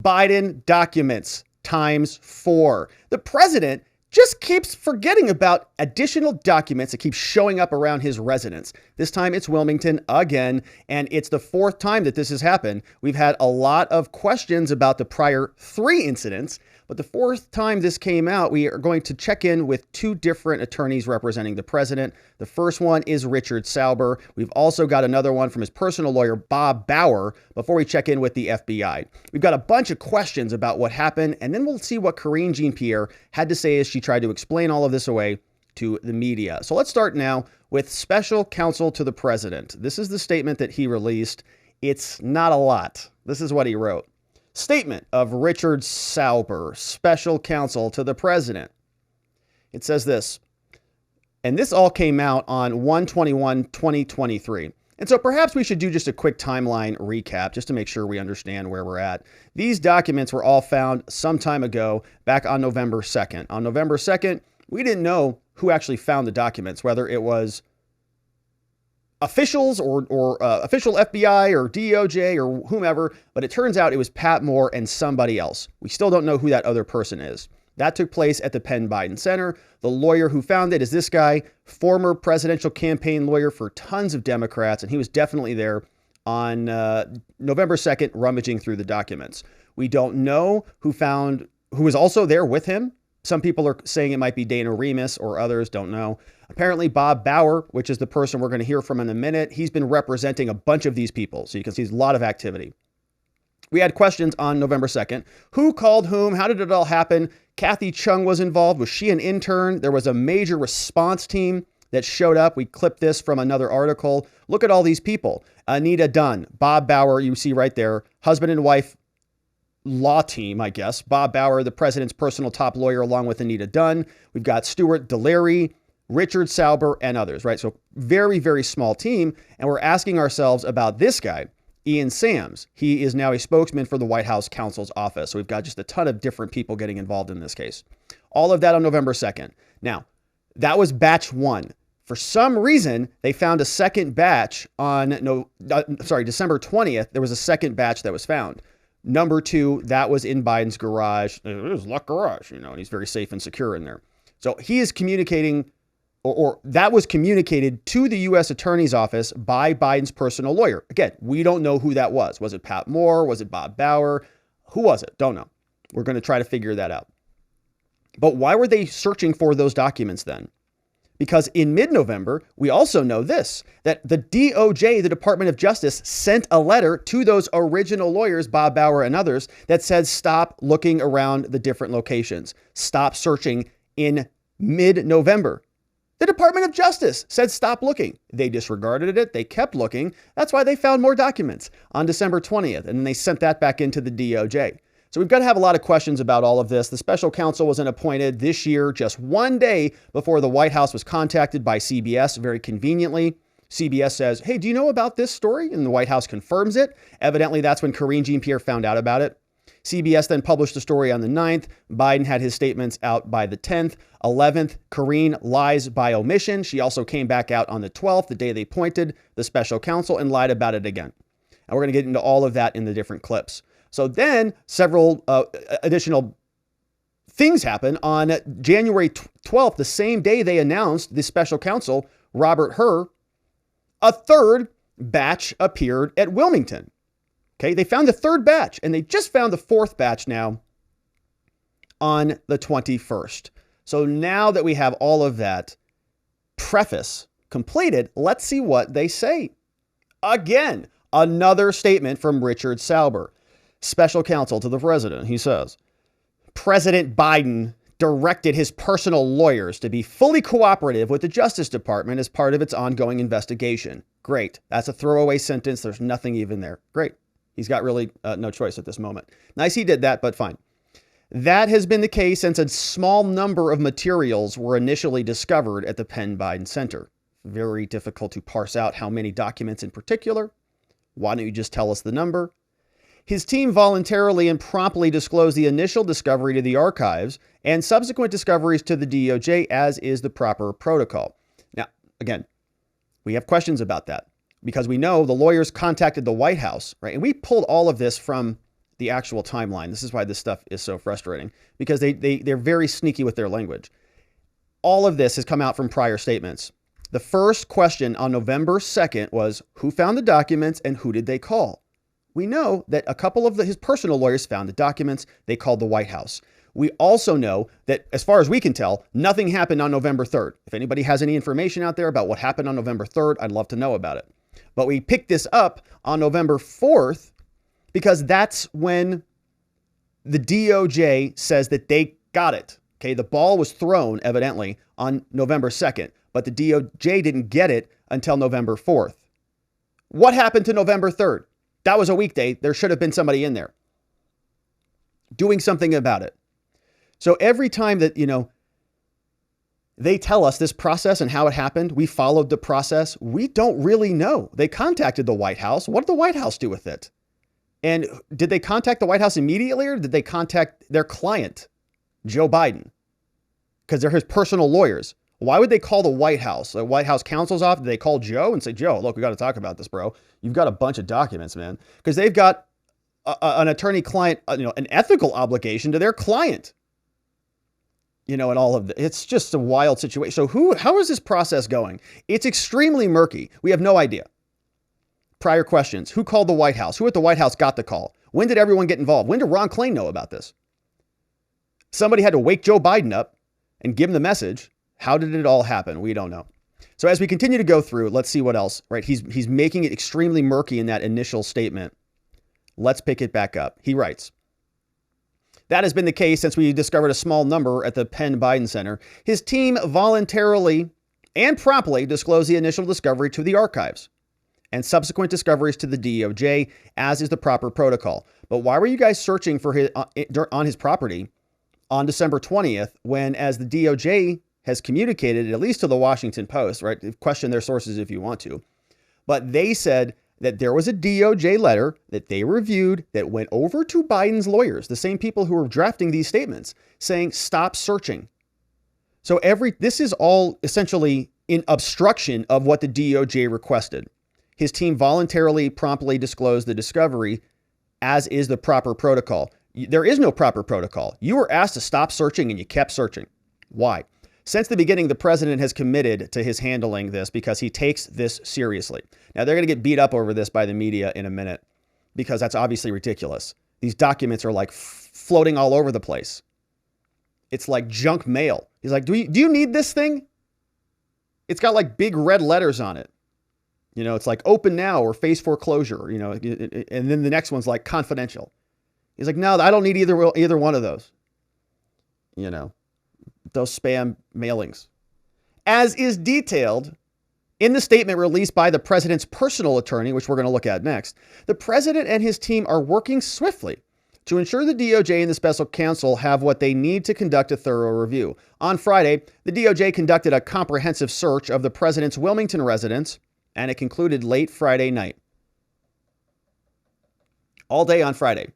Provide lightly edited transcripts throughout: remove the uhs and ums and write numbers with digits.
Biden documents ×4. The president just keeps forgetting about additional documents that keep showing up around his residence. This time it's Wilmington again, and it's the fourth time that this has happened. We've had a lot of questions about the prior 3 incidents, but the fourth time this came out, we are going to check in with 2 different attorneys representing the president. The first one is Richard Sauber. We've also got another one from his personal lawyer, Bob Bauer, before we check in with the FBI. We've got a bunch of questions about what happened, and then we'll see what Karine Jean-Pierre had to say as she tried to explain all of this away to the media. So let's start now with special counsel to the president. This is the statement that he released. It's not a lot. This is what he wrote. Statement of Richard Sauber, special counsel to the president. It says this, and this all came out on 1/21/2023. And so perhaps we should do just a quick timeline recap just to make sure we understand where we're at. These documents were all found some time ago, back on November 2nd. On November 2nd, we didn't know who actually found the documents, whether it was officials or official FBI or DOJ or whomever, but it turns out it was Pat Moore and somebody else. We still don't know who that other person is. That took place at the Penn Biden Center. The lawyer who found it is this guy, former presidential campaign lawyer for tons of Democrats, and he was definitely there on November 2nd, rummaging through the documents. We don't know who was also there with him. Some people are saying it might be Dana Remus or others, don't know. Apparently Bob Bauer, which is the person we're going to hear from in a minute, he's been representing a bunch of these people. So you can see there's a lot of activity. We had questions on November 2nd. Who called whom? How did it all happen? Kathy Chung was involved. Was she an intern? There was a major response team that showed up. We clipped this from another article. Look at all these people. Anita Dunn, Bob Bauer, you see right there, husband and wife law team, I guess. Bob Bauer, the president's personal top lawyer, along with Anita Dunn. We've got Stuart Delary, Richard Sauber, and others, right? So very, very small team. And we're asking ourselves about this guy, Ian Sams. He is now a spokesman for the White House counsel's office. So we've got just a ton of different people getting involved in this case. All of that on November 2nd. Now, that was batch 1. For some reason, they found a second batch on December 20th. There was a second batch that was found. Number 2, that was in Biden's garage. It was Luck Garage, and he's very safe and secure in there. So he is communicating, or that was communicated to the U.S. Attorney's Office by Biden's personal lawyer. Again, we don't know who that was. Was it Pat Moore? Was it Bob Bauer? Who was it? Don't know. We're going to try to figure that out. But why were they searching for those documents then? Because in mid-November, we also know this, that the DOJ, the Department of Justice, sent a letter to those original lawyers, Bob Bauer and others, that said, stop looking around the different locations. Stop searching in mid-November. The Department of Justice said, stop looking. They disregarded it. They kept looking. That's why they found more documents on December 20th. And then they sent that back into the DOJ. So we've got to have a lot of questions about all of this. The special counsel wasn't appointed this year, just one day before the White House was contacted by CBS, very conveniently. CBS says, hey, do you know about this story? And the White House confirms it. Evidently, that's when Karine Jean-Pierre found out about it. CBS then published the story on the 9th. Biden had his statements out by the 10th. 11th, Karine lies by omission. She also came back out on the 12th, the day they appointed the special counsel, and lied about it again. And we're going to get into all of that in the different clips. So then several additional things happen on January 12th, the same day they announced the special counsel, Robert Hur. A third batch appeared at Wilmington. Okay, they found the third batch, and they just found the fourth batch now on the 21st. So now that we have all of that preface completed, let's see what they say. Again, another statement from Richard Sauber, special counsel to the president. He says, President Biden directed his personal lawyers to be fully cooperative with the Justice Department as part of its ongoing investigation. Great. That's a throwaway sentence. There's nothing even there. Great. He's got really no choice at this moment. Nice he did that, but fine. That has been the case since a small number of materials were initially discovered at the Penn Biden Center. Very difficult to parse out how many documents in particular. Why don't you just tell us the number? His team voluntarily and promptly disclosed the initial discovery to the archives and subsequent discoveries to the DOJ, as is the proper protocol. Now, again, we have questions about that because we know the lawyers contacted the White House, right? And we pulled all of this from the actual timeline. This is why this stuff is so frustrating, because they're very sneaky with their language. All of this has come out from prior statements. The first question on November 2nd was, who found the documents and who did they call? We know that a couple of his personal lawyers found the documents. They called the White House. We also know that, as far as we can tell, nothing happened on November 3rd. If anybody has any information out there about what happened on November 3rd, I'd love to know about it. But we picked this up on November 4th because that's when the DOJ says that they got it. Okay, the ball was thrown, evidently, on November 2nd, but the DOJ didn't get it until November 4th. What happened to November 3rd? That was a weekday. There should have been somebody in there doing something about it. So every time that, they tell us this process and how it happened, we followed the process, we don't really know. They contacted the White House. What did the White House do with it? And did they contact the White House immediately, or did they contact their client, Joe Biden? Because they're his personal lawyers. Why would they call the White House? The White House counsel's office? Did they call Joe and say, Joe, look, we got to talk about this, bro. You've got a bunch of documents, man. Because they've got an attorney-client, an ethical obligation to their client. And all of the, it's just a wild situation. So how is this process going? It's extremely murky. We have no idea. Prior questions. Who called the White House? Who at the White House got the call? When did everyone get involved? When did Ron Klain know about this? Somebody had to wake Joe Biden up and give him the message. How did it all happen? We don't know. So as we continue to go through, let's see what else, right? He's making it extremely murky in that initial statement. Let's pick it back up. He writes, that has been the case since we discovered a small number at the Penn Biden Center. His team voluntarily and promptly disclosed the initial discovery to the archives and subsequent discoveries to the DOJ, as is the proper protocol. But why were you guys searching for on his property on December 20th when, as the DOJ has communicated, at least to the Washington Post, right? Question their sources if you want to. But they said that there was a DOJ letter that they reviewed that went over to Biden's lawyers, the same people who were drafting these statements, saying, stop searching. So this is all essentially in obstruction of what the DOJ requested. His team voluntarily, promptly disclosed the discovery, as is the proper protocol. There is no proper protocol. You were asked to stop searching and you kept searching. Why? Since the beginning, the president has committed to his handling this because he takes this seriously. Now, they're going to get beat up over this by the media in a minute because that's obviously ridiculous. These documents are like floating all over the place. It's like junk mail. He's like, do you need this thing? It's got like big red letters on it. It's like open now or face foreclosure, and then the next one's like confidential. He's like, no, I don't need either one of those. Those spam mailings, as is detailed in the statement released by the president's personal attorney, which we're going to look at next. The president and his team are working swiftly to ensure the DOJ and the special counsel have what they need to conduct a thorough review. On Friday, the DOJ conducted a comprehensive search of the president's Wilmington residence, and it concluded late Friday night. All day on Friday.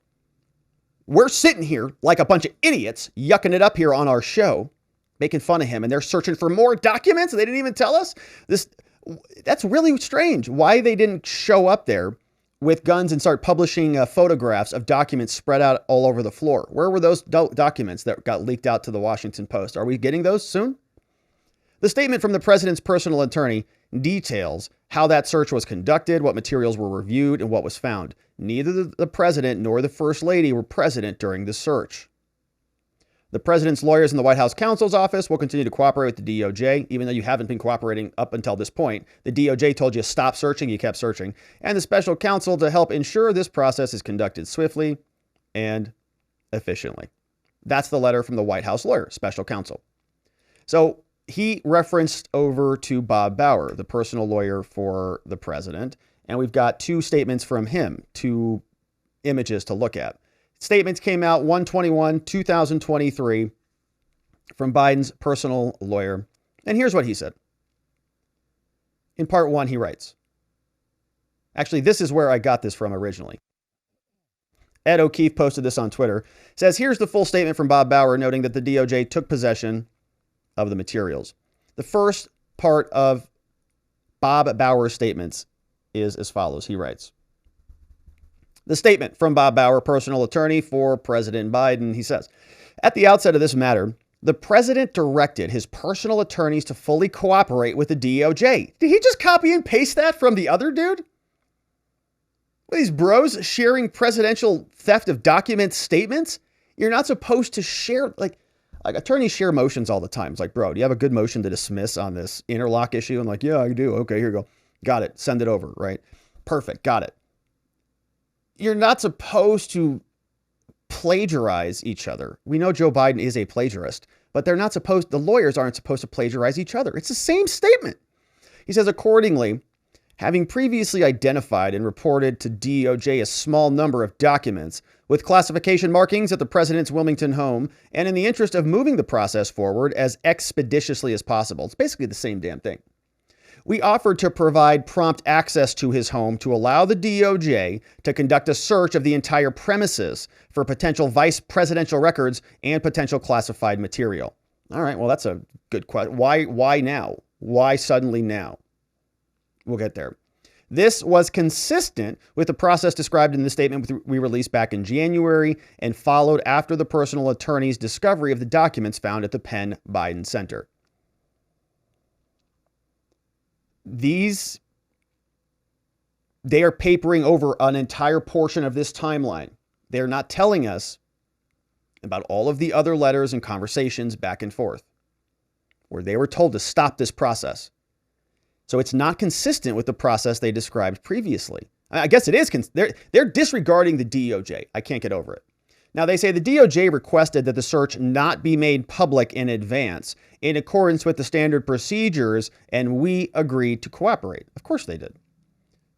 We're sitting here like a bunch of idiots, yucking it up here on our show, making fun of him, and they're searching for more documents. They didn't even tell us this. That's really strange. Why they didn't show up there with guns and start publishing photographs of documents spread out all over the floor. Where were those documents that got leaked out to the Washington Post? Are we getting those soon? The statement from the president's personal attorney details how that search was conducted, what materials were reviewed, and what was found. Neither the president nor the first lady were present during the search. The president's lawyers in the White House counsel's office will continue to cooperate with the DOJ, even though you haven't been cooperating up until this point. The DOJ told you stop searching, you kept searching. And the special counsel to help ensure this process is conducted swiftly and efficiently. That's the letter from the White House lawyer, special counsel. So he referenced over to Bob Bauer, the personal lawyer for the president. And we've got two statements from him, two images to look at. Statements came out 1/21/2023 from Biden's personal lawyer. And here's what he said. In part one, he writes, actually, this is where I got this from originally. Ed O'Keefe posted this on Twitter. Says, here's the full statement from Bob Bauer, noting that the DOJ took possession of the materials. The first part of Bob Bauer's statements is as follows. He writes, The statement from Bob Bauer, personal attorney for President Biden, he says, at the outset of this matter, the president directed his personal attorneys to fully cooperate with the DOJ. Did he just copy and paste that from the other dude? These bros sharing presidential theft of documents statements? You're not supposed to share, like attorneys share motions all the time. It's like, bro, do you have a good motion to dismiss on this interlock issue? I'm like, yeah, I do. Okay, here you go. Got it. Send it over, right? Perfect. Got it. You're not supposed to plagiarize each other. We know Joe Biden is a plagiarist, but the lawyers aren't supposed to plagiarize each other. It's the same statement. He says, accordingly, having previously identified and reported to DOJ a small number of documents with classification markings at the president's Wilmington home, and in the interest of moving the process forward as expeditiously as possible, it's basically the same damn thing. We offered to provide prompt access to his home to allow the DOJ to conduct a search of the entire premises for potential vice presidential records and potential classified material. All right, well, that's a good question. Why now? Why suddenly now? We'll get there. This was consistent with the process described in the statement we released back in January and followed after the personal attorney's discovery of the documents found at the Penn Biden Center. They are papering over an entire portion of this timeline. They're not telling us about all of the other letters and conversations back and forth where they were told to stop this process. So it's not consistent with the process they described previously. I guess it is. They're disregarding the DOJ. I can't get over it. Now, they say the DOJ requested that the search not be made public in advance in accordance with the standard procedures, and we agreed to cooperate. Of course they did,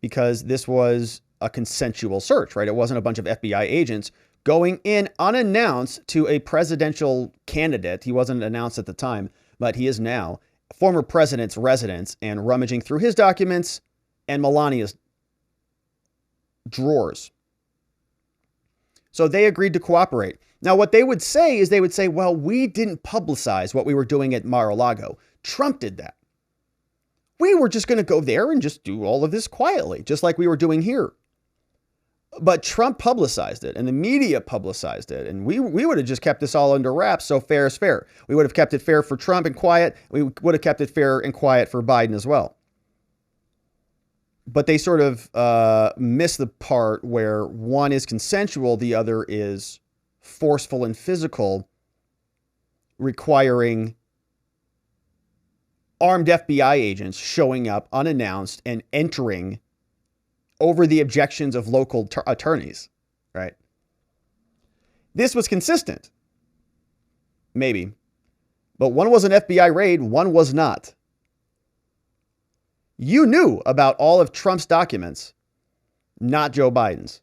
because this was a consensual search, right? It wasn't a bunch of FBI agents going in unannounced to a presidential candidate. He wasn't announced at the time, but he is now, former president's residence, and rummaging through his documents and Melania's drawers. So they agreed to cooperate. Now, what they would say is well, we didn't publicize what we were doing at Mar-a-Lago. Trump did that. We were just going to go there and just do all of this quietly, just like we were doing here. But Trump publicized it and the media publicized it. And we would have just kept this all under wraps. So fair is fair. We would have kept it fair for Trump and quiet. We would have kept it fair and quiet for Biden as well. But they sort of miss the part where one is consensual, the other is forceful and physical, requiring armed FBI agents showing up unannounced and entering over the objections of local attorneys, right? This was consistent. Maybe. But one was an FBI raid, one was not. You knew about all of Trump's documents, not Joe Biden's.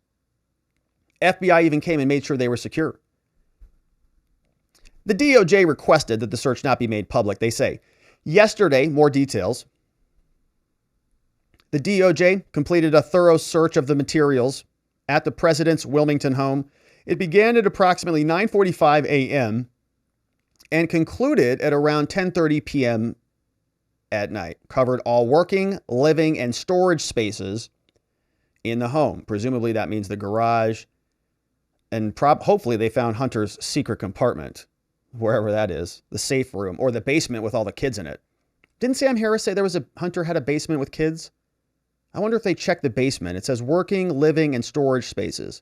FBI even came and made sure they were secure. The DOJ requested that the search not be made public. They say, yesterday, more details. The DOJ completed a thorough search of the materials at the president's Wilmington home. It began at approximately 9:45 a.m. and concluded at around 10:30 p.m. at night. Covered all working, living, and storage spaces in the home. Presumably that means the garage. And hopefully they found Hunter's secret compartment, wherever that is, the safe room, or the basement with all the kids in it. Didn't Sam Harris say Hunter had a basement with kids? I wonder if they checked the basement. It says working, living, and storage spaces.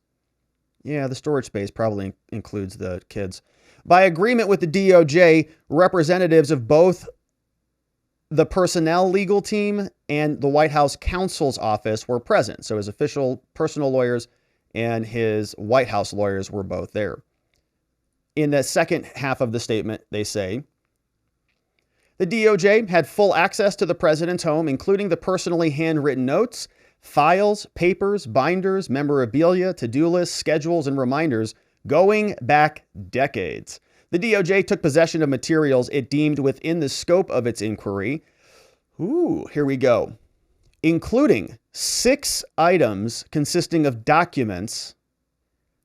Yeah, the storage space probably includes the kids. By agreement with the DOJ, representatives of both the personnel legal team and the White House counsel's office were present. So his official personal lawyers and his White House lawyers were both there. In the second half of the statement, they say, the DOJ had full access to the president's home, including the personally handwritten notes, files, papers, binders, memorabilia, to-do lists, schedules, and reminders going back decades. The DOJ took possession of materials it deemed within the scope of its inquiry. Ooh, here we go. Including 6 items consisting of documents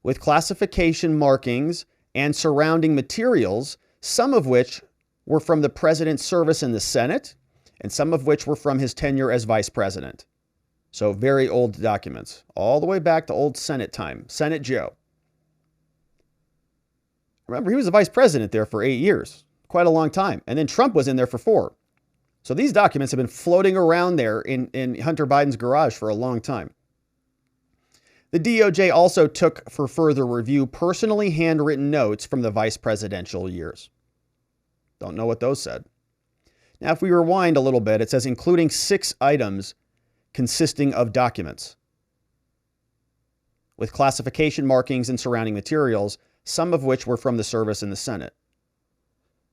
with classification markings and surrounding materials, some of which were from the president's service in the Senate, and some of which were from his tenure as vice president. So very old documents, all the way back to old Senate time. Senate Joe. Remember, he was the vice president there for 8 years, quite a long time. And then Trump was in there for 4. So these documents have been floating around there in Hunter Biden's garage for a long time. The DOJ also took for further review personally handwritten notes from the vice presidential years. Don't know what those said. Now, if we rewind a little bit, it says including 6 items consisting of documents with classification markings and surrounding materials, some of which were from the service in the Senate.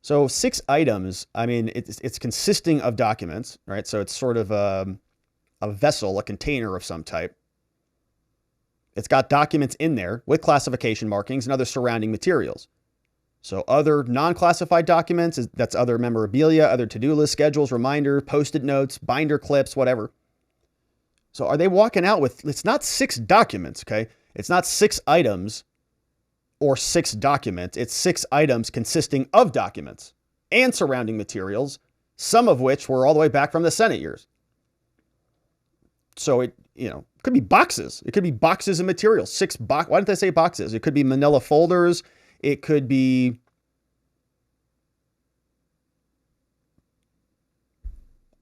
So 6 items, I mean, it's consisting of documents, right? So it's sort of a vessel, a container of some type. It's got documents in there with classification markings and other surrounding materials. So other non-classified documents, that's other memorabilia, other to-do list schedules, reminders, post-it notes, binder clips, whatever. So are they walking out with, it's not 6 documents, okay? It's not 6 items or 6 documents. It's 6 items consisting of documents and surrounding materials, some of which were all the way back from the Senate years. So it, could be boxes. It could be boxes of materials. 6 box. Why didn't they say boxes? It could be manila folders. It could be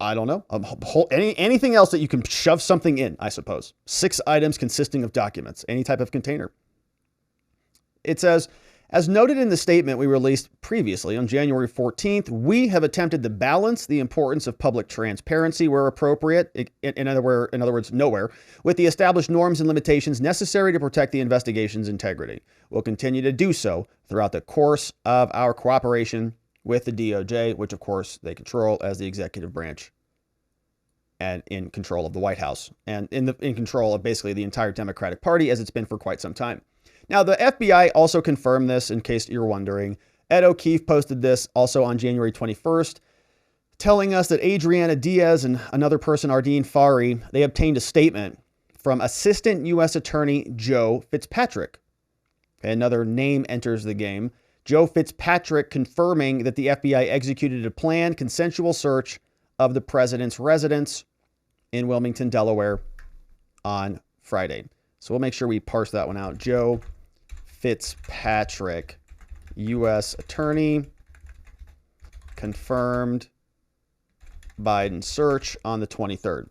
I don't know, anything else that you can shove something in, I suppose. 6 items consisting of documents, any type of container. It says, as noted in the statement we released previously on January 14th, we have attempted to balance the importance of public transparency where appropriate, in other words, nowhere, with the established norms and limitations necessary to protect the investigation's integrity. We'll continue to do so throughout the course of our cooperation with the DOJ, which of course they control as the executive branch and in control of the White House and in control of basically the entire Democratic Party as it's been for quite some time. Now, the FBI also confirmed this, in case you're wondering. Ed O'Keefe posted this also on January 21st, telling us that Adriana Diaz and another person, Ardeen Fari, they obtained a statement from Assistant U.S. Attorney Joe Fitzpatrick. Another name enters the game. Joe Fitzpatrick confirming that the FBI executed a planned consensual search of the president's residence in Wilmington, Delaware on Friday. So we'll make sure we parse that one out. Joe Fitzpatrick, U.S. Attorney, confirmed Biden search on the 23rd.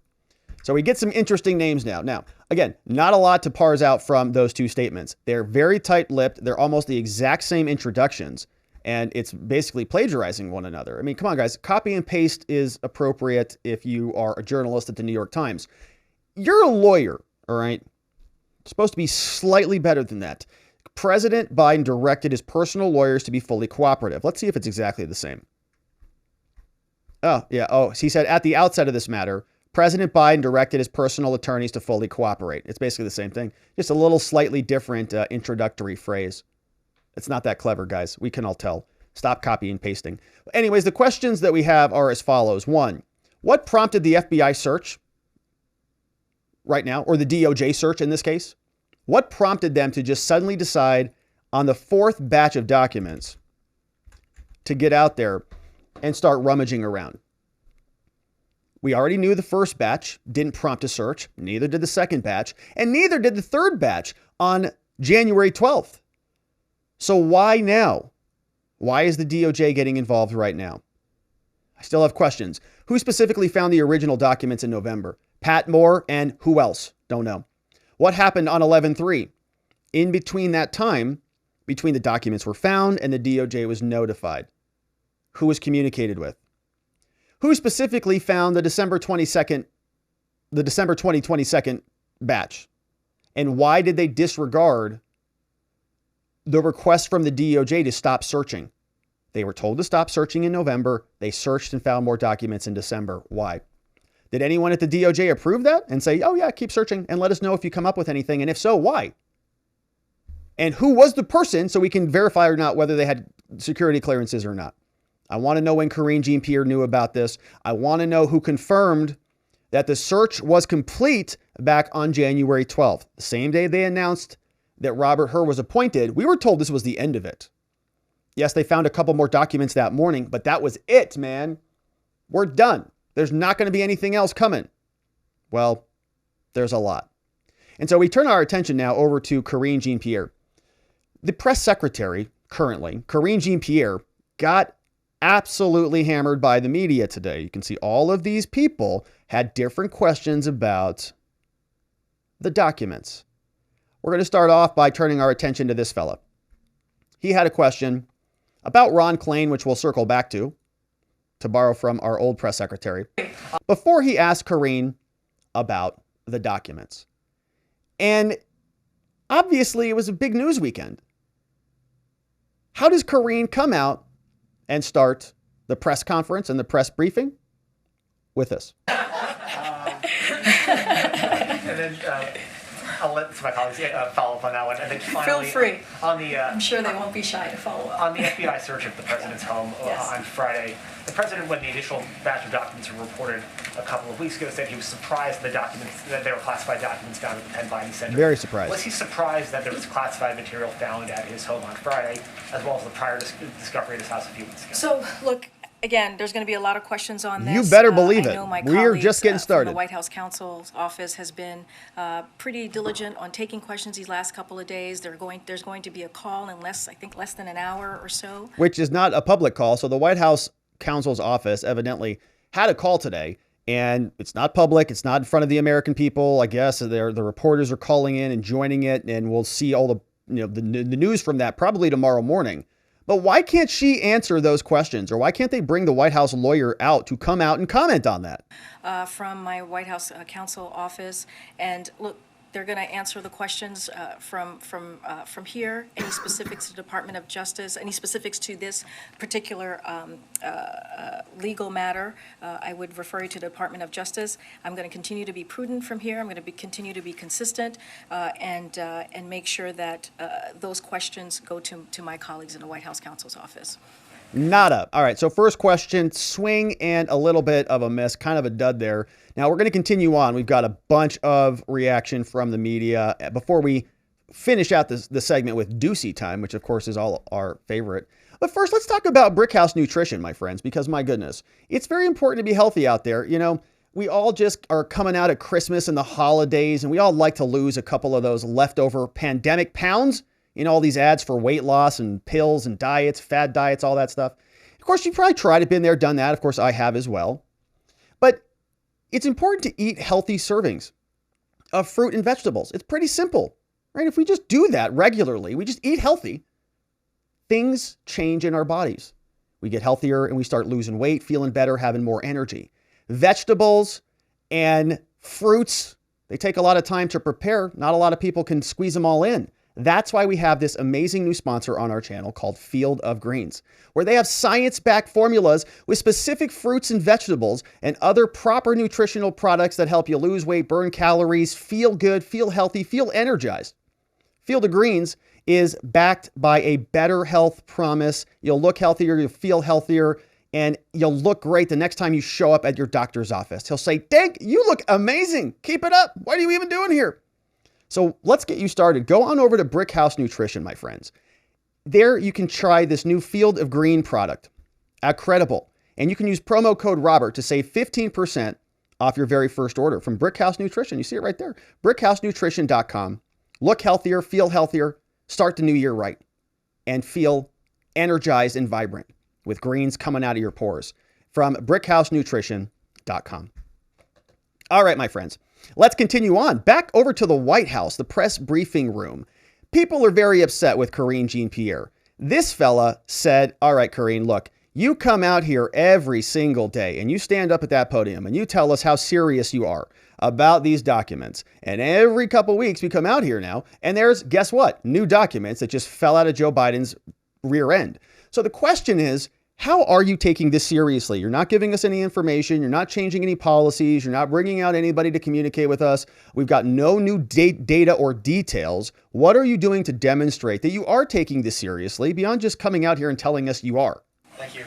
So we get some interesting names now. Now, again, not a lot to parse out from those 2 statements. They're very tight-lipped. They're almost the exact same introductions, and it's basically plagiarizing one another. I mean, come on, guys. Copy and paste is appropriate if you are a journalist at the New York Times. You're a lawyer, all right? It's supposed to be slightly better than that. President Biden directed his personal lawyers to be fully cooperative. Let's see if it's exactly the same. Oh, yeah. Oh, he said at the outset of this matter, President Biden directed his personal attorneys to fully cooperate. It's basically the same thing. Just a little slightly different introductory phrase. It's not that clever, guys. We can all tell. Stop copying and pasting. Anyways, the questions that we have are as follows. 1, what prompted the FBI search right now, or the DOJ search in this case? What prompted them to just suddenly decide on the 4th batch of documents to get out there and start rummaging around? We already knew the first batch didn't prompt a search. Neither did the second batch, and neither did the third batch on January 12th. So why now? Why is the DOJ getting involved right now? I still have questions. Who specifically found the original documents in November? Pat Moore and who else? Don't know. What happened on 11/3? In between that time, between the documents were found and the DOJ was notified. Who was communicated with? Who specifically found the December 2022 batch? And why did they disregard the request from the DOJ to stop searching? They were told to stop searching in November. They searched and found more documents in December. Why? Did anyone at the DOJ approve that and say, oh yeah, keep searching and let us know if you come up with anything? And if so, why? And who was the person so we can verify or not whether they had security clearances or not? I want to know when Karine Jean-Pierre knew about this. I want to know who confirmed that the search was complete back on January 12th. The same day they announced that Robert Hur was appointed, we were told this was the end of it. Yes, they found a couple more documents that morning, but that was it, man. We're done. There's not going to be anything else coming. Well, There's a lot. And so we turn our attention now over to Karine Jean-Pierre. The press secretary currently, Karine Jean-Pierre, got absolutely hammered by the media today. You can see all of these people had different questions about the documents. We're going to start off by turning our attention to this fella. He had a question about Ron Klain, which we'll circle back to borrow from our old press secretary, before he asked Karine about the documents. And obviously, it was a big news weekend. How does Karine come out and start the press conference and the press briefing? With this. And then I'll let my colleagues follow up on that one. And then finally, feel free. I'm sure they won't be shy to follow up. On the FBI search of the president's home on Friday, the president, when the initial batch of documents were reported a couple of weeks ago, said he was surprised that they were classified documents found at the Penn Biden Center. Very surprised. Was he surprised that there was classified material found at his home on Friday, as well as the prior discovery at his house a few weeks ago? So, look, again, there's going to be a lot of questions on this. You better believe it. We're just getting started. The White House counsel's office has been pretty diligent on taking questions these last couple of days. There's going to be a call in less than an hour or so. Which is not a public call. So the White House counsel's office evidently had a call today, and it's not public. It's not in front of the American people. I guess the reporters are calling in and joining it, and we'll see all the the news from that probably tomorrow morning. But why can't she answer those questions? Or why can't they bring the White House lawyer out to come out and comment on that? From my White House counsel office. And look, they're going to answer the questions from here. Any specifics to the Department of Justice, any specifics to this particular legal matter, I would refer you to the Department of Justice. I'm going to continue to be prudent from here. I'm going to continue to be consistent and make sure that those questions go to my colleagues in the White House counsel's office. Nada. All right. So first question, swing and a little bit of a miss, kind of a dud there. Now we're going to continue on. We've got a bunch of reaction from the media before we finish out the segment with Doocy time, which of course is all our favorite. But first, let's talk about Brickhouse Nutrition, my friends, because my goodness, it's very important to be healthy out there. We all just are coming out at Christmas and the holidays, and we all like to lose a couple of those leftover pandemic pounds. All these ads for weight loss and pills and diets, fad diets, all that stuff. Of course, you probably tried it, been there, done that. Of course, I have as well. But it's important to eat healthy servings of fruit and vegetables. It's pretty simple, right? If we just do that regularly, we just eat healthy, things change in our bodies. We get healthier and we start losing weight, feeling better, having more energy. Vegetables and fruits, they take a lot of time to prepare. Not a lot of people can squeeze them all in. That's why we have this amazing new sponsor on our channel called Field of Greens, where they have science-backed formulas with specific fruits and vegetables and other proper nutritional products that help you lose weight, burn calories, feel good, feel healthy, feel energized. Field of Greens is backed by a better health promise. You'll look healthier, you'll feel healthier, and you'll look great the next time you show up at your doctor's office. He'll say, "Dang, you look amazing. Keep it up. What are you even doing here?" So let's get you started. Go on over to Brickhouse Nutrition, my friends. There you can try this new Field of Green product, Credible. And you can use promo code Robert to save 15% off your very first order from Brickhouse Nutrition. You see it right there. BrickhouseNutrition.com. Look healthier, feel healthier, start the new year right, and feel energized and vibrant with greens coming out of your pores from BrickhouseNutrition.com. All right, my friends. Let's continue on. Back over to the White House, the press briefing room. People are very upset with Karine Jean-Pierre. This fella said, "All right, Karine, look, you come out here every single day and you stand up at that podium and you tell us how serious you are about these documents. And every couple weeks we come out here now and there's, guess what? New documents that just fell out of Joe Biden's rear end." So the question is, how are you taking this seriously? You're not giving us any information. You're not changing any policies. You're not bringing out anybody to communicate with us. We've got no new data or details. What are you doing to demonstrate that you are taking this seriously beyond just coming out here and telling us you are? Thank you.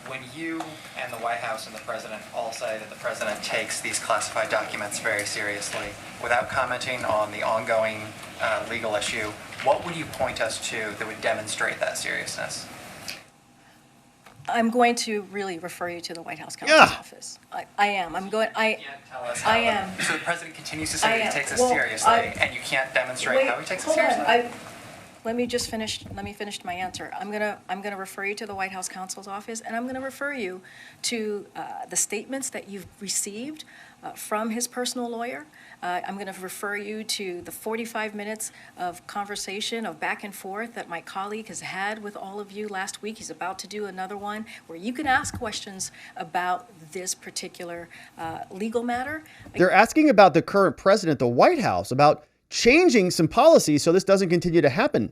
When you and the White House and the president all say that the president takes these classified documents very seriously, without commenting on the ongoing legal issue, what would you point us to that would demonstrate that seriousness? I'm going to really refer you to the White House counsel's office. I am. I'm going. You can't tell us I how. am. So the president continues to say that he takes it Well, seriously, and you can't demonstrate how he takes it seriously? Let me just finish. Let me finish my answer. I'm gonna refer you to the White House counsel's office, and I'm gonna refer you to the statements that you've received from his personal lawyer. I'm gonna refer you to the 45 minutes of conversation, of back and forth that my colleague has had with all of you last week. He's about to do another one where you can ask questions about this particular legal matter. They're asking about the current president, the White House, about changing some policies so this doesn't continue to happen.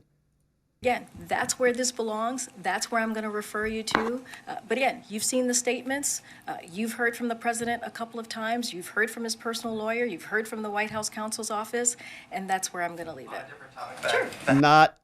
Again, that's where this belongs. That's where I'm going to refer you to. But again, you've seen the statements. You've heard from the president a couple of times. You've heard from his personal lawyer. You've heard from the White House counsel's office. And that's where I'm going to leave it. Sure. Not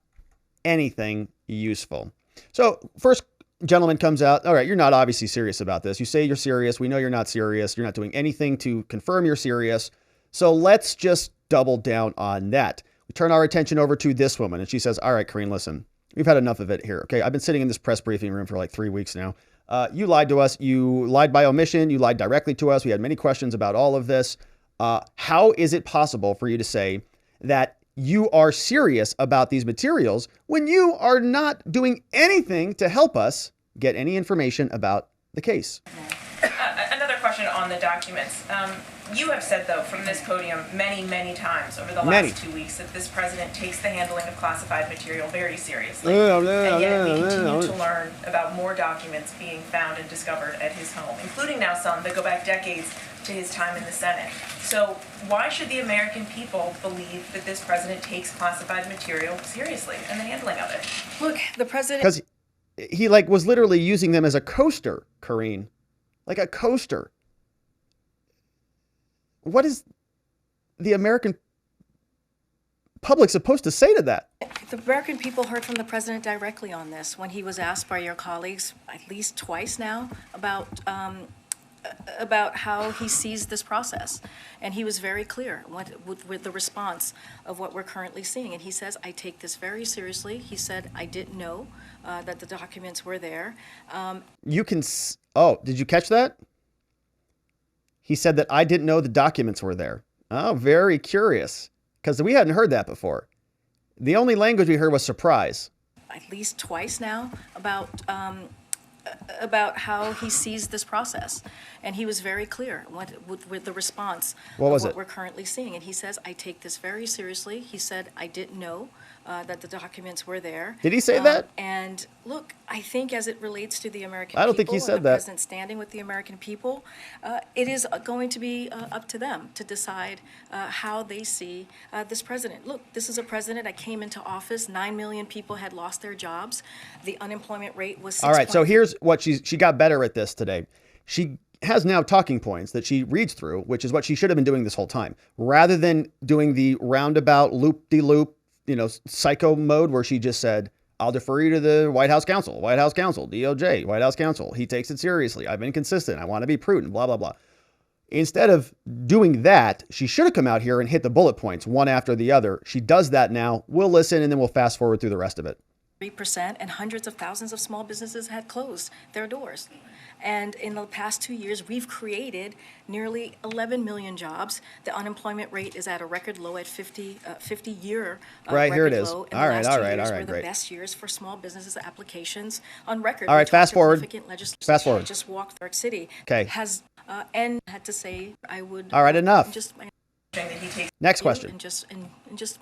anything useful. So first gentleman comes out. All right, you're not obviously serious about this. You say you're serious. We know you're not serious. You're not doing anything to confirm you're serious. So let's just double down on that. We turn our attention over to this woman, and she says, all right, Karine, listen, we've had enough of it here. Okay, I've been sitting in this press briefing room for like 3 weeks now. You lied to us. You lied by omission. You lied directly to us. We had many questions about all of this. How is it possible for you to say that you are serious about these materials when you are not doing anything to help us get any information about the case? Another question on the documents. You have said, though, from this podium many, many times over the Many. last 2 weeks that this president takes the handling of classified material very seriously. And yet we continue to learn about more documents being found and discovered at his home, including now some that go back decades to his time in the Senate. So why should the American people believe that this president takes classified material seriously and the handling of it? Look, the president... Because he was literally using them as a coaster, Karine. Like a coaster. What is the American public supposed to say to that? The American people heard from the president directly on this when he was asked by your colleagues at least twice now about how he sees this process. And he was very clear with the response of what we're currently seeing. And he says, I take this very seriously. He said, I didn't know that the documents were there. Did you catch that? He said that I didn't know the documents were there. Oh, very curious, because we hadn't heard that before. The only language we heard was surprise. At least twice now about how he sees this process. And he was very clear with the response of what we're currently seeing. And he says, I take this very seriously. He said, I didn't know that the documents were there. Did he say that? And look, I think as it relates to the American people, I don't think he said and the that. president standing with the American people, it is going to be up to them to decide how they see this president. Look, this is a president that came into office. 9 million people had lost their jobs. The unemployment rate was 6. All right, so here's what she got better at this today. She has now talking points that she reads through, which is what she should have been doing this whole time, rather than doing the roundabout loop-de-loop, psycho mode where she just said, I'll defer you to the White House counsel, DOJ, White House counsel. He takes it seriously. I've been consistent. I want to be prudent, blah, blah, blah. Instead of doing that, she should have come out here and hit the bullet points one after the other. She does that now. We'll listen and then we'll fast forward through the rest of it. 3%, and hundreds of thousands of small businesses had closed their doors. And in the past 2 years, we've created nearly 11 million jobs. The unemployment rate is at a record low at 50-year right, here it is. Low. All right, were great. the best years for small businesses applications on record. All right, fast forward. Fast forward. Just walked New York City. Okay. And had to say I would. All right, enough. Just Next question. In just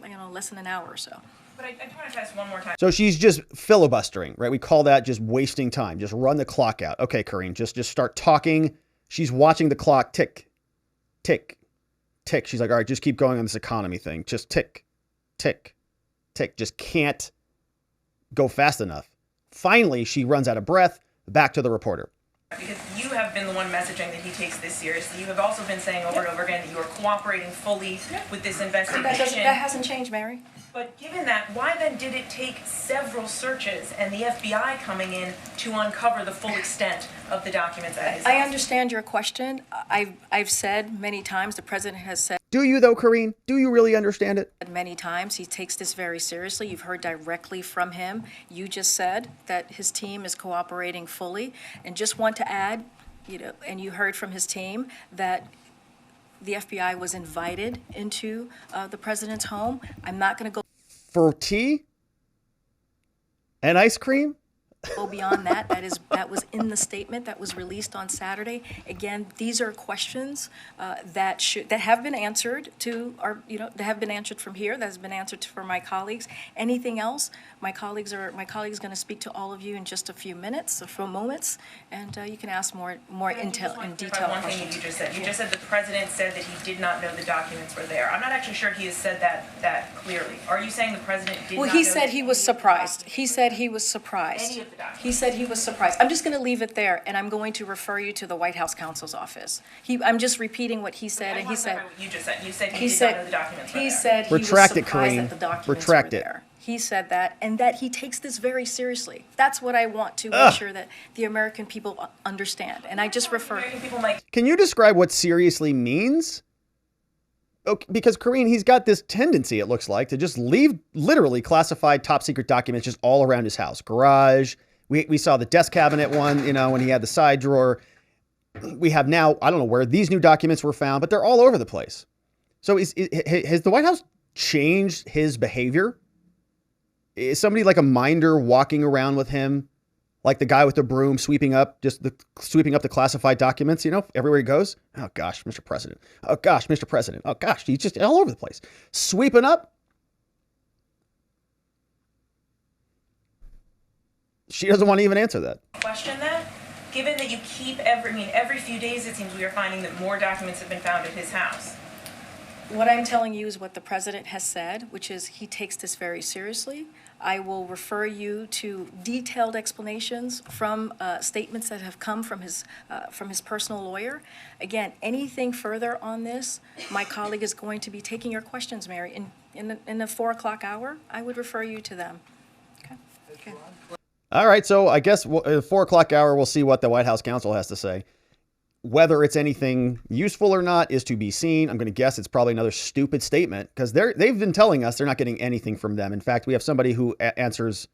less than an hour or so. But I do want to ask one more time. So she's just filibustering, right? We call that just wasting time. Just run the clock out. Okay, Karine, just start talking. She's watching the clock tick, tick, tick. She's like, all right, just keep going on this economy thing. Just tick, tick, tick. Just can't go fast enough. Finally, she runs out of breath. Back to the reporter. Because you have been the one messaging that he takes this seriously. You have also been saying over and over again that you are cooperating fully with this investigation. That hasn't changed, Mary. But given that, why then did it take several searches and the FBI coming in to uncover the full extent of the documents at his house? I understand your question. I've said many times, the president has said Do you though, Karine? Do you really understand it? Many times. He takes this very seriously. You've heard directly from him. You just said that his team is cooperating fully. And just want to add, and you heard from his team that the FBI was invited into the president's home. I'm not going to go For tea and ice cream? go beyond that. That was in the statement that was released on Saturday. Again, these are questions that have been answered that have been answered from here. That has been answered for my colleagues. Anything else? My colleague's going to speak to all of you in just a few moments, and you can ask more intel and detailed One thing questions. you just said. You just said the president said that he did not know the documents were there. I'm not actually sure he has said that clearly. Are you saying the president did not know? Well, he said he was surprised. He said he was surprised. Any of the documents? He said he was surprised. I'm just going to leave it there, and I'm going to refer you to the White House counsel's office. I'm just repeating what he said, and he said. What you just said. You said he He did not know said, the documents were he there. said he was Retract it, surprised Karine. that the documents Retract were it. there. He said that, and that he takes this very seriously. That's what I want to make sure that the American people understand. And I just refer. American people might Can you describe what seriously means? Okay, because Karine, he's got this tendency, it looks like, to just leave literally classified top secret documents just all around his house. Garage. We saw the desk cabinet one, when he had the side drawer. We have now, I don't know where these new documents were found, but they're all over the place. So has the White House changed his behavior? Is somebody like a minder walking around with him, like the guy with the broom sweeping up the classified documents, everywhere he goes? Oh gosh, Mr. President. Oh gosh, Mr. President. Oh gosh, he's just all over the place. Sweeping up. She doesn't want to even answer that. question that. Given that you keep every few days it seems we are finding that more documents have been found at his house. What I'm telling you is what the president has said, which is he takes this very seriously. I will refer you to detailed explanations from statements that have come from his personal lawyer. Again, anything further on this, my colleague is going to be taking your questions, Mary. In the 4 o'clock hour, I would refer you to them. Okay. All right, so I guess at the 4 o'clock hour, we'll see what the White House counsel has to say. Whether it's anything useful or not is to be seen. I'm going to guess it's probably another stupid statement because they've been telling us they're not getting anything from them. In fact, we have somebody who answers,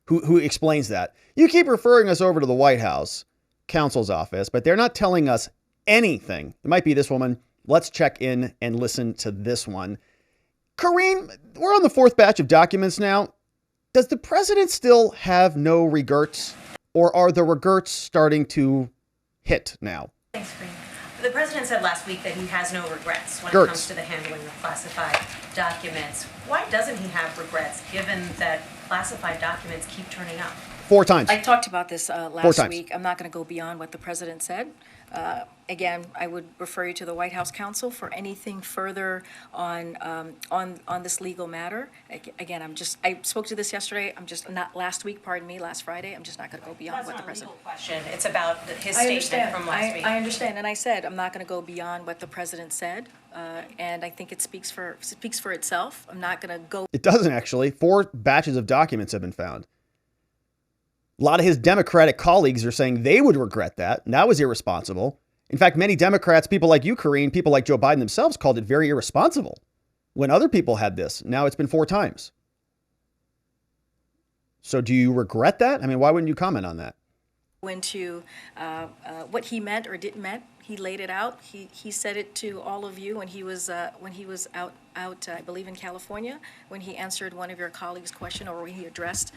who explains that. You keep referring us over to the White House counsel's office, but they're not telling us anything. It might be this woman. Let's check in and listen to this one. Karine, we're on the 4th batch of documents now. Does the president still have no regrets, or are the regrets starting to hit now? Thanks, Karine. The president said last week that he has no regrets when Gertz. it comes to the handling of classified documents. Why doesn't he have regrets, given that classified documents keep turning up? 4 times. I talked about this 4 last times. week. I'm not going to go beyond what the president said. Again, I would refer you to the White House counsel for anything further on this legal matter. Again, I spoke to this yesterday. I'm just not last Friday. I'm just not going to go beyond That's what the not a president. legal question. It's about his I statement understand. from last week. I understand, and I said I'm not going to go beyond what the president said, and I think it speaks for itself. I'm not going to go. It doesn't actually. 4 batches of documents have been found. A lot of his Democratic colleagues are saying they would regret that. And that was irresponsible. In fact, many Democrats, people like you, Karine, people like Joe Biden themselves called it very irresponsible when other people had this. Now it's been 4 times. So do you regret that? I mean, why wouldn't you comment on that? Into what he meant or didn't meant. He laid it out. He said it to all of you when he was out I believe in California, when he answered one of your colleagues' question or when he addressed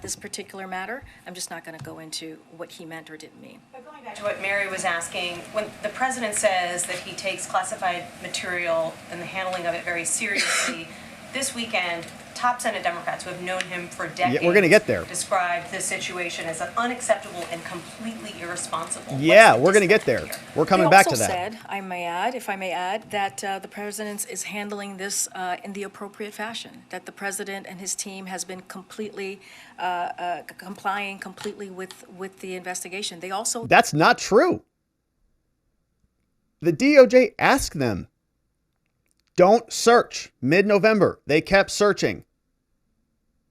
this particular matter. I'm just not going to go into what he meant or didn't mean. But going back to what Mary was asking, when the president says that he takes classified material and the handling of it very seriously, this weekend, top Senate Democrats who have known him for decades Yeah, we're gonna get there. described this situation as unacceptable and completely irresponsible. Yeah, What's the we're going to get there. disconnect here? We're coming back to They also that. said, if I may add, that the president is handling this in the appropriate fashion, that the president and his team has been completely complying completely with the investigation. They also That's not true. The DOJ asked them, don't search. Mid-November, they kept searching.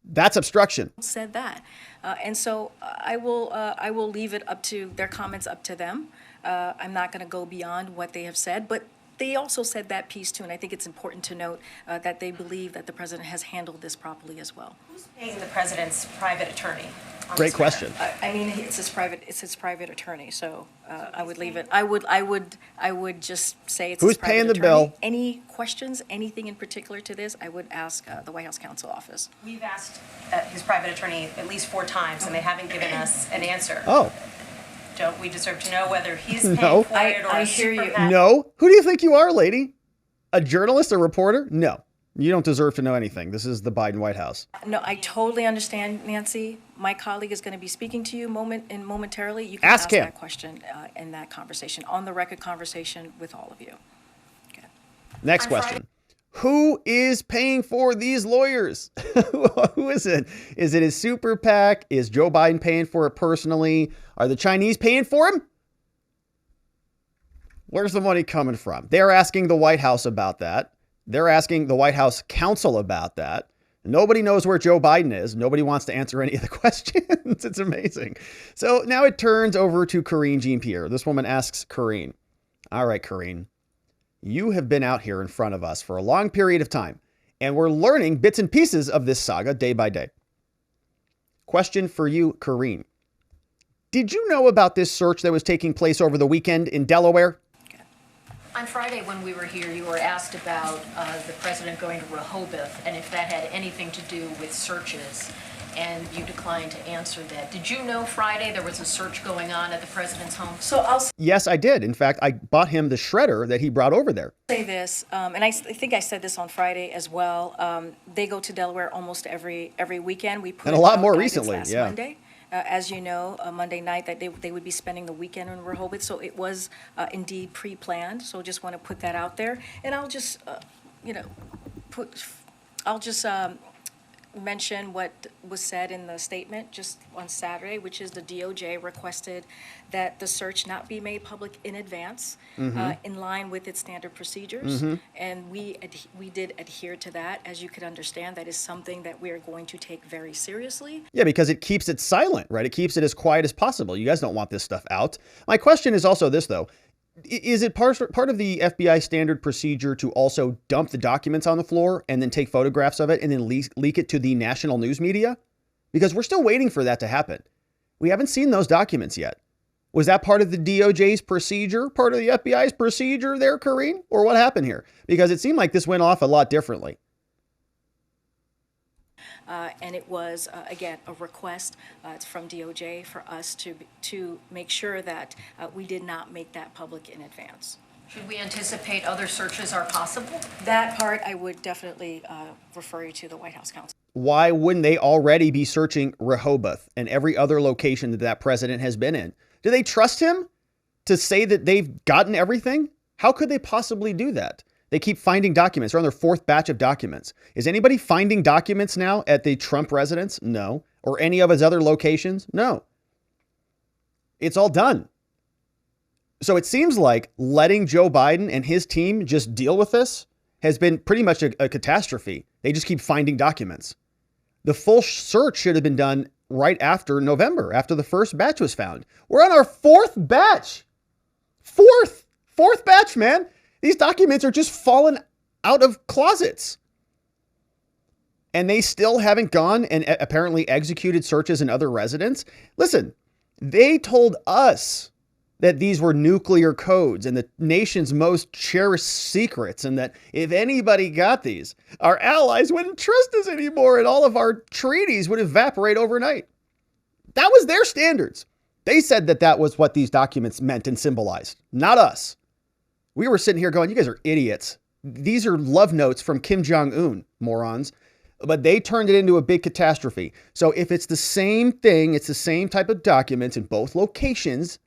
That's obstruction. said that. And so I will leave it up to their comments up to them. I'm not going to go beyond what they have said, but they also said that piece too, and I think it's important to note that they believe that the president has handled this properly as well. Who's paying the president's private attorney? Great question. I mean, it's his private attorney, so I would leave it. I would just say it's Who's his private paying the attorney. bill? Any questions, anything in particular to this, I would ask the White House counsel office. We've asked his private attorney at least 4 times, and they haven't given us an answer. Oh, Don't we deserve to know whether he's paying No. for it or I a hear you. super PAC? no. Who do you think you are, lady? A journalist, a reporter? No. You don't deserve to know anything. This is the Biden White House. No, I totally understand, Nancy. My colleague is going to be speaking to you momentarily. You can Ask ask him. that question in that conversation, on the record conversation with all of you. Okay. Next question. Who is paying for these lawyers? Who is it? Is it his super PAC? Is Joe Biden paying for it personally? Are the Chinese paying for him? Where's the money coming from? They're asking the White House about that. They're asking the White House counsel about that. Nobody knows where Joe Biden is. Nobody wants to answer any of the questions. It's amazing. So now it turns over to Karine Jean-Pierre. This woman asks Karine, all right, Karine, you have been out here in front of us for a long period of time, and we're learning bits and pieces of this saga day by day. Question for you, Karine. Did you know about this search that was taking place over the weekend in Delaware? On Friday, when we were here, you were asked about the president going to Rehoboth and if that had anything to do with searches, and you declined to answer that. Did you know Friday there was a search going on at the president's home? So I'll Yes, I did. In fact, I bought him the shredder that he brought over there. say this, and I think I said this on Friday as well. They go to Delaware almost every weekend. We put And a lot out more guidance recently, last yeah. Monday. As you know, Monday night that they would be spending the weekend in Rehoboth, so it was indeed pre-planned. So just want to put that out there, and I'll just, mention what was said in the statement just on Saturday, which is the DOJ requested that the search not be made public in advance, in line with its standard procedures. And we did adhere to that. As you could understand, that is something that we are going to take very seriously. Yeah, because it keeps it silent, right? It keeps it as quiet as possible. You guys don't want this stuff out. My question is also this, though. Is it part of the FBI standard procedure to also dump the documents on the floor and then take photographs of it and then leak it to the national news media? Because we're still waiting for that to happen. We haven't seen those documents yet. Was that part of the DOJ's procedure, part of the FBI's procedure there, Karine? Or what happened here? Because it seemed like this went off a lot differently. And it was, again, a request from DOJ for us to make sure that we did not make that public in advance. Should we anticipate other searches are possible? That part, I would definitely refer you to the White House counsel. Why wouldn't they already be searching Rehoboth and every other location that president has been in? Do they trust him to say that they've gotten everything? How could they possibly do that? They keep finding documents. They're on their 4th batch of documents. Is anybody finding documents now at the Trump residence? No. Or any of his other locations? No. It's all done. So it seems like letting Joe Biden and his team just deal with this has been pretty much a catastrophe. They just keep finding documents. The full search should have been done right after November, after the first batch was found. We're on our 4th batch. Fourth batch, man. These documents are just falling out of closets. And they still haven't gone and apparently executed searches in other residents. Listen, they told us that these were nuclear codes and the nation's most cherished secrets, and that if anybody got these, our allies wouldn't trust us anymore and all of our treaties would evaporate overnight. That was their standards. They said that that was what these documents meant and symbolized, not us. We were sitting here going, you guys are idiots. These are love notes from Kim Jong-un, morons. But they turned it into a big catastrophe. So if it's the same thing, it's the same type of documents in both locations,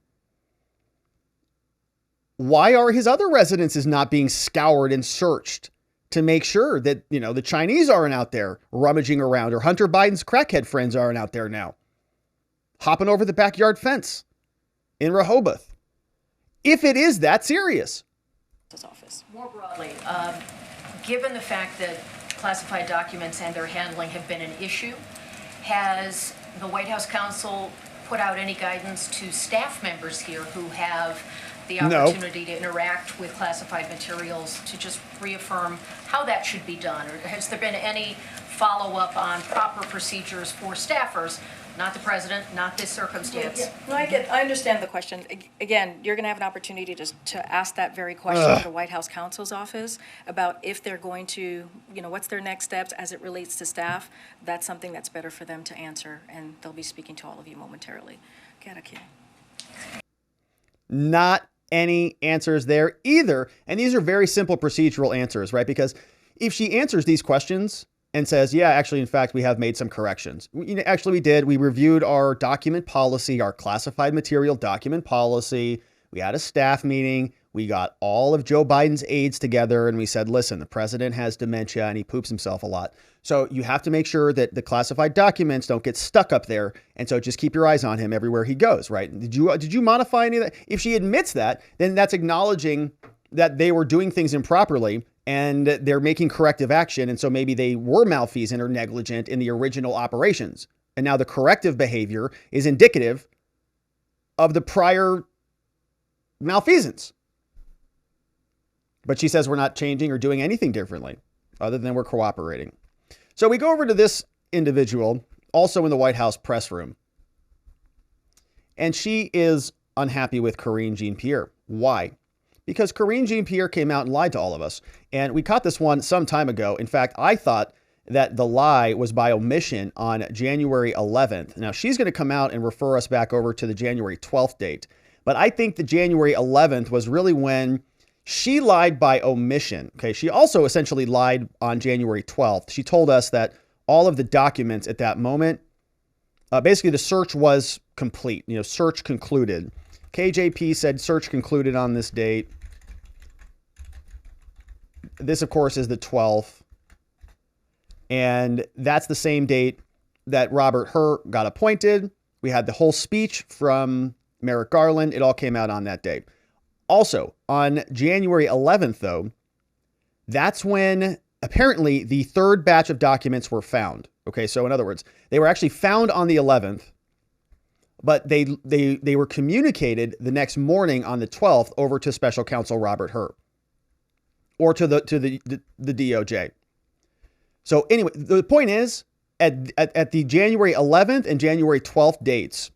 why are his other residences not being scoured and searched to make sure that, the Chinese aren't out there rummaging around, or Hunter Biden's crackhead friends aren't out there now hopping over the backyard fence in Rehoboth? If it is that serious. Office. More broadly, given the fact that classified documents and their handling have been an issue, has the White House counsel put out any guidance to staff members here who have the No. opportunity to interact with classified materials to just reaffirm how that should be done? Or has there been any follow-up on proper procedures for staffers, not the president, not this circumstance? Yeah. No, I understand the question. Again, you're going to have an opportunity to ask that very question to the White House counsel's office about if they're going to, what's their next steps as it relates to staff. That's something that's better for them to answer, and they'll be speaking to all of you momentarily. Okay. Not any answers there either. And these are very simple procedural answers, right? Because if she answers these questions and says, yeah, actually, in fact, we have made some corrections. Actually, we did. We reviewed our document policy, our classified material document policy. We had a staff meeting. We got all of Joe Biden's aides together and we said, listen, the president has dementia and he poops himself a lot. So you have to make sure that the classified documents don't get stuck up there. And so just keep your eyes on him everywhere he goes, right? Did you modify any of that? If she admits that, then that's acknowledging that they were doing things improperly and they're making corrective action. And so maybe they were malfeasant or negligent in the original operations. And now the corrective behavior is indicative of the prior malfeasance. But she says we're not changing or doing anything differently other than we're cooperating. So we go over to this individual also in the White House press room. And she is unhappy with Karine Jean-Pierre. Why? Because Karine Jean-Pierre came out and lied to all of us. And we caught this one some time ago. In fact, I thought that the lie was by omission on January 11th. Now, she's going to come out and refer us back over to the January 12th date. But I think the January 11th was really when she lied by omission. Okay, she also essentially lied on January 12th. She told us that all of the documents at that moment, basically the search was complete. Search concluded. KJP said search concluded on this date. This, of course, is the 12th. And that's the same date that Robert Hur got appointed. We had the whole speech from Merrick Garland. It all came out on that day. Also, on January 11th, though, that's when apparently the third batch of documents were found. Okay, so in other words, they were actually found on the 11th, but they were communicated the next morning on the 12th over to Special Counsel Robert Hur or to the DOJ. So anyway, the point is at the January 11th and January 12th dates,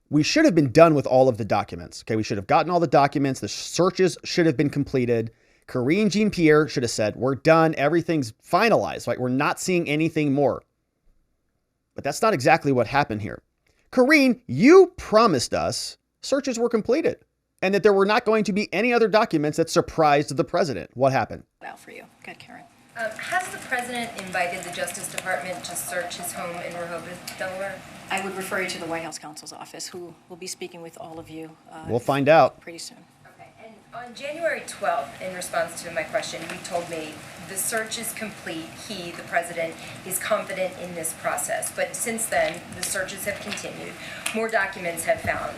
we should have been done with all of the documents. Okay, we should have gotten all the documents. The searches should have been completed. Karine Jean-Pierre should have said, we're done. Everything's finalized, right? We're not seeing anything more. But that's not exactly what happened here. Karine, you promised us searches were completed and that there were not going to be any other documents that surprised the president. What happened? Out for you. Good, Karen. Has the president invited the Justice Department to search his home in Rehoboth, Delaware? I would refer you to the White House counsel's office, who will be speaking with all of you. We'll find out pretty soon. Okay. And on January 12th, in response to my question, you told me the search is complete. He, the president, is confident in this process. But since then, the searches have continued. More documents have found.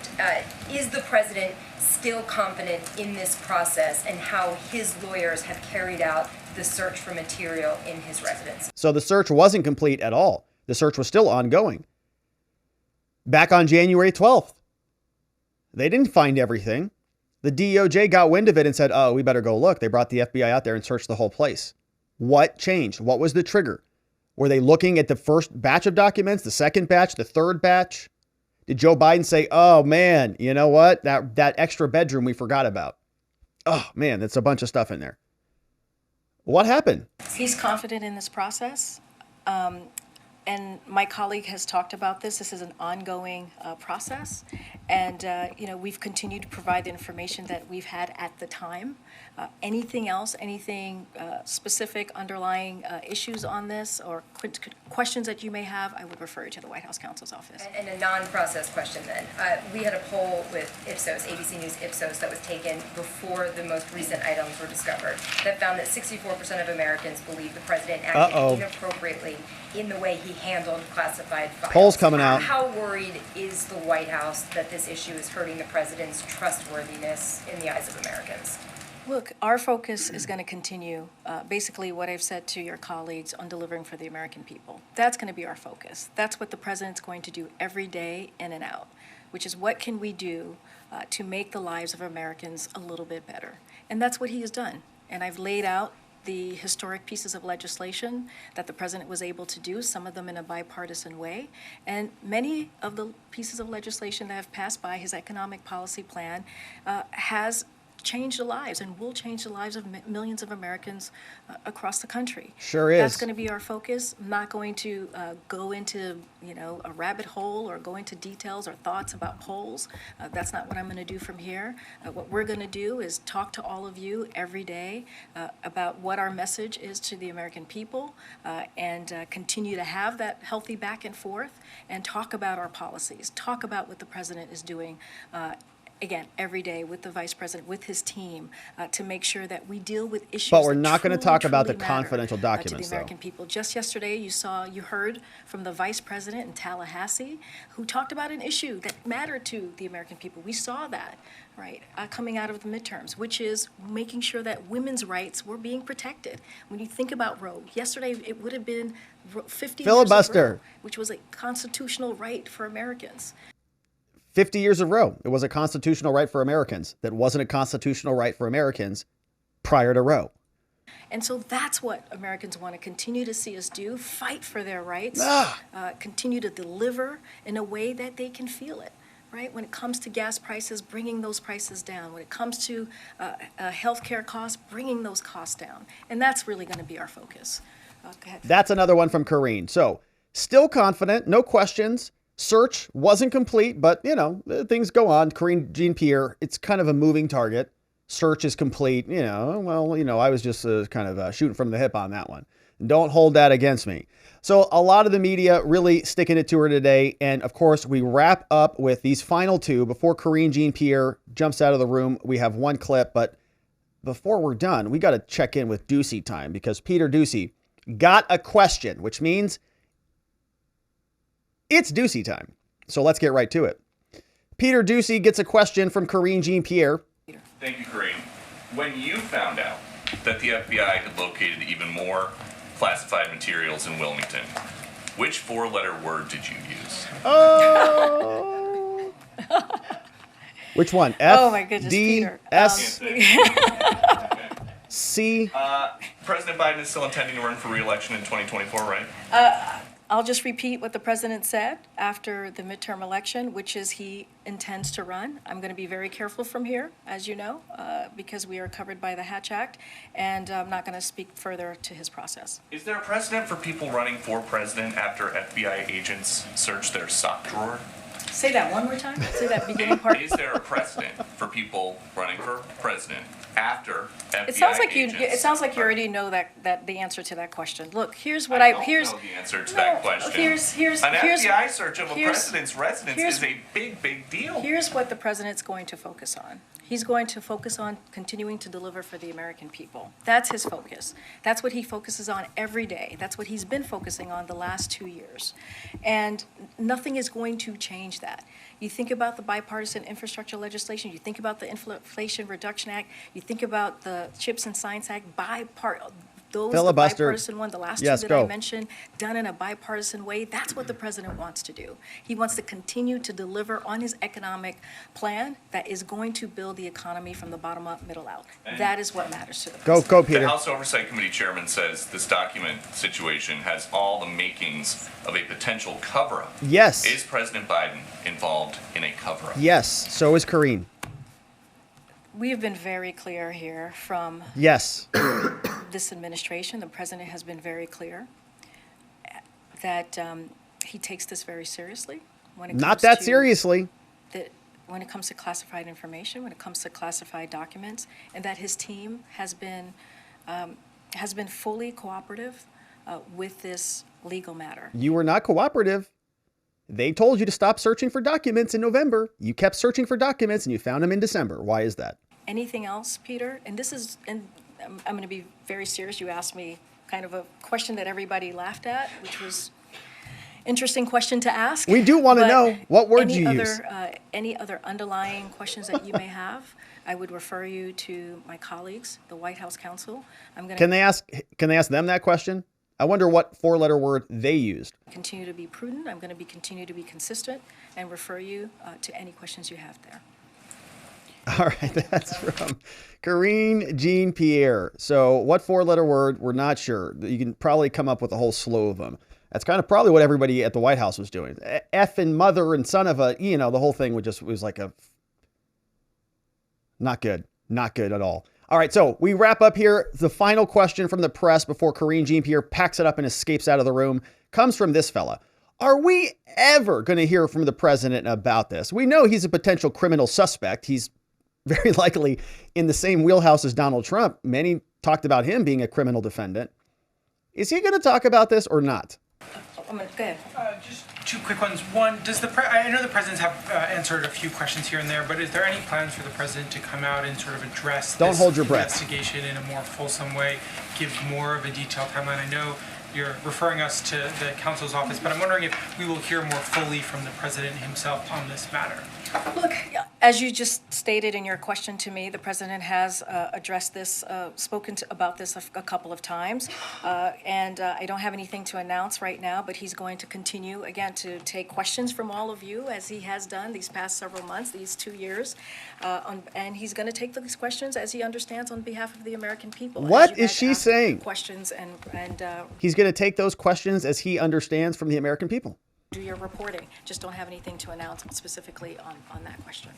Is the president still confident in this process and how his lawyers have carried out the search for material in his residence? So the search wasn't complete at all. The search was still ongoing. Back on January 12th, they didn't find everything. The DOJ got wind of it and said, oh, we better go look. They brought the FBI out there and searched the whole place. What changed? What was the trigger? Were they looking at the first batch of documents, the second batch, the third batch? Did Joe Biden say, oh, man, you know what? That extra bedroom we forgot about. Oh, man, that's a bunch of stuff in there. What happened? He's confident in this process. And my colleague has talked about this. This is an ongoing process. And, we've continued to provide the information that we've had at the time. Anything else, anything specific underlying issues on this or questions that you may have, I would refer you to the White House counsel's office. And a non-process question then. We had a poll with Ipsos, ABC News Ipsos, that was taken before the most recent items were discovered that found that 64% of Americans believe the president acted inappropriately in the way he handled classified files. Polls coming out. How worried is the White House that this issue is hurting the president's trustworthiness in the eyes of Americans? Look, our focus is going to continue, basically what I've said to your colleagues on delivering for the American people. That's going to be our focus. That's what the president's going to do every day in and out. which is what can we do to make the lives of Americans a little bit better? And that's what he has done. And I've laid out the historic pieces of legislation that the president was able to do, some of them in a bipartisan way. And many of the pieces of legislation that have passed by his economic policy plan has changed lives and will change the lives of millions of Americans across the country. Sure is. That's going to be our focus. I'm not going to go into, a rabbit hole or go into details or thoughts about polls. That's not what I'm going to do from here. What we're going to do is talk to all of you every day about what our message is to the American people and continue to have that healthy back and forth and talk about our policies, talk about what the president is doing again, every day with the vice president, with his team, to make sure that we deal with issues. But we're that not going to truly, talk about the truly matter, confidential documents, to the American people. Just yesterday, you heard from the vice president in Tallahassee, who talked about an issue that mattered to the American people. We saw that, right, coming out of the midterms, which is making sure that women's rights were being protected. When you think about Roe, yesterday it would have been 50 Filibuster. years of Roe, which was a constitutional right for Americans. 50 years of Roe. It was a constitutional right for Americans. That wasn't a constitutional right for Americans prior to Roe. And so that's what Americans want to continue to see us do, fight for their rights, continue to deliver in a way that they can feel it, right? When it comes to gas prices, bringing those prices down. When it comes to healthcare costs, bringing those costs down. And that's really going to be our focus. Go ahead. That's another one from Karine. So still confident, no questions. Search wasn't complete, but, things go on. Karine Jean-Pierre, it's kind of a moving target. Search is complete. I was just kind of shooting from the hip on that one. Don't hold that against me. So a lot of the media really sticking it to her today. And of course, we wrap up with these final two. Before Karine Jean-Pierre jumps out of the room, we have one clip. But before we're done, we got to check in with Ducey time, because Peter Ducey got a question, which means it's Ducey time. So let's get right to it. Peter Ducey gets a question from Karine Jean-Pierre. Thank you, Karine. When you found out that the FBI had located even more classified materials in Wilmington, which four-letter word did you use? Oh. Which one? F, oh my goodness, D, Peter. S, Okay. C. President Biden is still intending to run for re-election in 2024, right? I'll just repeat what the president said after the midterm election, which is he intends to run. I'm going to be very careful from here, as you know, because we are covered by the Hatch Act, and I'm not going to speak further to his process. Is there a precedent for people running for president after FBI agents search their sock drawer? Say that one more time. Say that beginning part. Is there a precedent for people running for president after FBI It sounds like agents? It sounds like you already know that the answer to that question. Look, here's what I don't know the answer to that question. Here's An FBI search of a here's- president's residence here's- is a big deal. Here's what the president's going to focus on. He's going to focus on continuing to deliver for the American people. That's his focus. That's what he focuses on every day. That's what he's been focusing on the last 2 years. And nothing is going to change that. You think about the bipartisan infrastructure legislation, you think about the Inflation Reduction Act, you think about the CHIPS and Science Act, those, Filibuster. the bipartisan one, the last Yes, two that go. I mentioned, done in a bipartisan way. That's what the president wants to do. He wants to continue to deliver on his economic plan that is going to build the economy from the bottom up, middle out. That is what matters to the president. Go, The Peter. House Oversight Committee chairman says this document situation has all the makings of a potential cover-up. Yes. Is President Biden involved in a cover-up? Yes. So is Karine. We have been very clear here from Yes. this administration. The president has been very clear that he takes this very seriously. When it Not comes that to seriously. when it comes to classified information, when it comes to classified documents, and that his team has been fully cooperative with this legal matter. You were not cooperative. They told you to stop searching for documents in November. You kept searching for documents and you found them in December. Why is that? Anything else, Peter? And I'm going to be very serious. You asked me kind of a question that everybody laughed at, which was interesting question to ask. We do want to But know, what words you use. Any other underlying questions that you may have, I would refer you to my colleagues, the White House counsel. Can they ask them that question? I wonder what four-letter word they used. Continue to be prudent. I'm going to continue to be consistent and refer you to any questions you have there. All right, that's from Karine Jean-Pierre. So what four-letter word? We're not sure. You can probably come up with a whole slew of them. That's kind of probably what everybody at the White House was doing. F and mother and son of a, the whole thing was like a, not good at all. All right, so we wrap up here. The final question from the press before Karine Jean-Pierre packs it up and escapes out of the room comes from this fella. Are we ever going to hear from the president about this? We know he's a potential criminal suspect. He's very likely in the same wheelhouse as Donald Trump. Many talked about him being a criminal defendant. Is he going to talk about this or not? Go ahead. Just two quick ones. One, I know the presidents have answered a few questions here and there, but is there any plans for the president to come out and sort of address this investigation in a more fulsome way, give more of a detailed timeline? I know you're referring us to the counsel's office, but I'm wondering if we will hear more fully from the president himself on this matter. Look, as you just stated in your question to me, the president has addressed this, spoken about this a couple of times, and I don't have anything to announce right now, but he's going to continue, again, to take questions from all of you, as he has done these past several months, these 2 years, and he's going to take these questions as he understands on behalf of the American people. What is she saying? Questions and he's going to take those questions as he understands from the American people. Do your reporting. Just don't have anything to announce specifically on that question.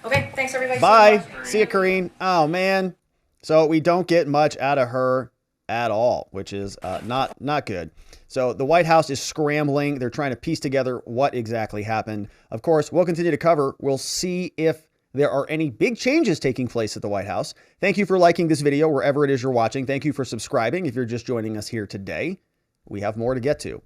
Okay, thanks everybody. Bye. See you, Karine. Oh, man. So we don't get much out of her at all, which is not good. So the White House is scrambling. They're trying to piece together what exactly happened. Of course, we'll continue to cover. We'll see if there are any big changes taking place at the White House. Thank you for liking this video wherever it is you're watching. Thank you for subscribing if you're just joining us here today. We have more to get to.